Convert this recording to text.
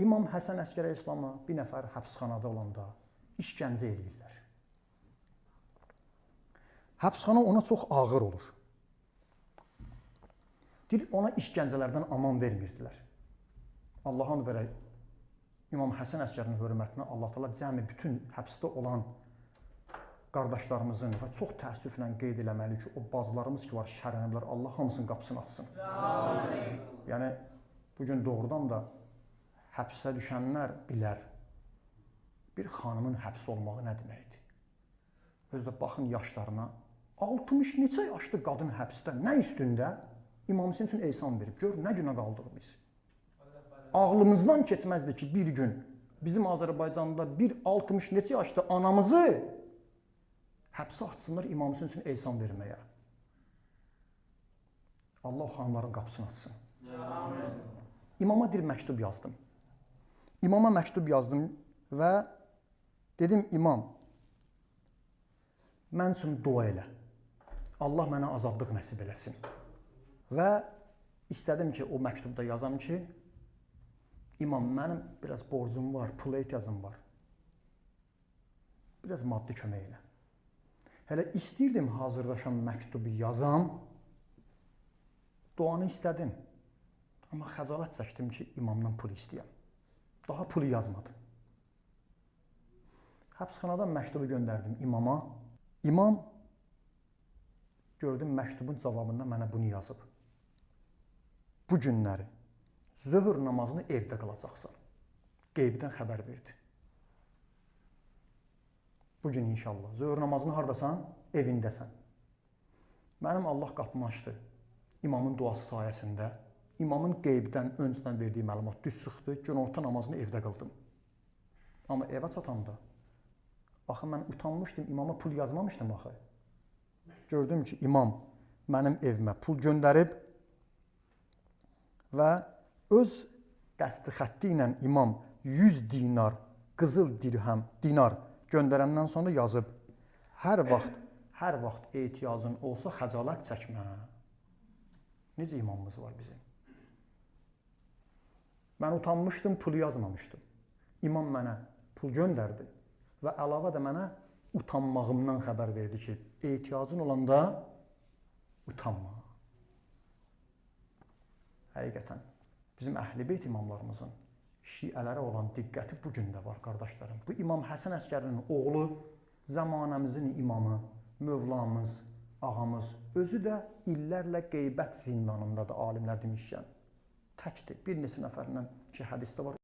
İmam Həsən Əskər İslamı bir nəfər həbsxanada olanda işgəncə eləyirlər. Həbsxana ona çox ağır olur. Ona işgəncələrdən aman vermirdilər. Allah'ın verək, İmam Həsən Əskərin hörmətinə Allah Teala cəmi bütün həbsdə olan qardaşlarımızın və çox təəssüflə qeyd eləməli ki, o bazılarımız ki var, şərəniblər, Allah hamısının qapısını açsın. Amin. Yəni, bugün doğrudan da həbsə düşənlər bilər, bir xanımın həbs olmağı nə deməkdir? Özdə baxın yaşlarına, 60 neçə yaşlı qadın həbsdə, nə üstündə? İmam Hüseyin üçün ehsan verib, gör nə günə qaldıq biz. Ağlımızdan keçməzdi ki, bir gün bizim Azərbaycanda bir 60 neçə yaşlı anamızı həbsə açsınlar İmam Hüseyin üçün ehsan verməyə. Allah o xanımların qapısını açsın. Amin. İmama bir məktub yazdım. İmama məktub yazdım və dedim, İmam, mən üçün dua elə. Allah mənə azadlıq nəsib eləsin. Və istədim ki, o məktubda yazam ki, İmam, mənim biraz borcum var, pula ehtiyacım var. Biraz maddi kömək elə. Hələ istəyirdim hazırlaşan məktubu yazam, duanı istədim. Amma xəcalət çəkdim ki, imamdan pul istəyəm. Daha pulu yazmadım. Həbsxanadan məktubu göndərdim imama. İmam, gördüm məktubun cavabında mənə bunu yazıb. Bu günləri zöhr namazını evdə qalacaqsan. Qeybdən xəbər verdi. Bugün inşallah. Zöhr namazını hardasan? Evindəsən. Mənim Allah qapımı açdı. İmamın duası sayəsində. İmamın qeybdən öncədən verdiyi məlumat düz çıxdı. Günorta namazını evdə qıldım. Amma evə çatanda, axı mən utanmışdım, imama pul yazmamışdım axı. Gördüm ki, imam mənim evimə pul göndərib və öz dəsti xətti ilə imam 100 dinar, qızıl dirhəm, dinar göndərəndən sonra yazıb, hər vaxt ehtiyacın olsa xəcalət çəkmə. Necə imamımız var bizim? Mən utanmışdım, pulu yazmamışdım. İmam mənə pul göndərdi və əlavə də mənə utanmağımdan xəbər verdi ki, ehtiyacın olanda utanma. Həqiqətən, bizim Əhl-i Beyt imamlarımızın şiələrə olan diqqəti bugün də var, qardaşlarım. Bu İmam Həsən Əskərinin oğlu, zəmanəmizin imamı, Mövlamız, ağamız, özü də illərlə qeybət zindanındadır, alimlər demişkən. Təkdir, bir neçə nəfərindən ki, hədisdə var.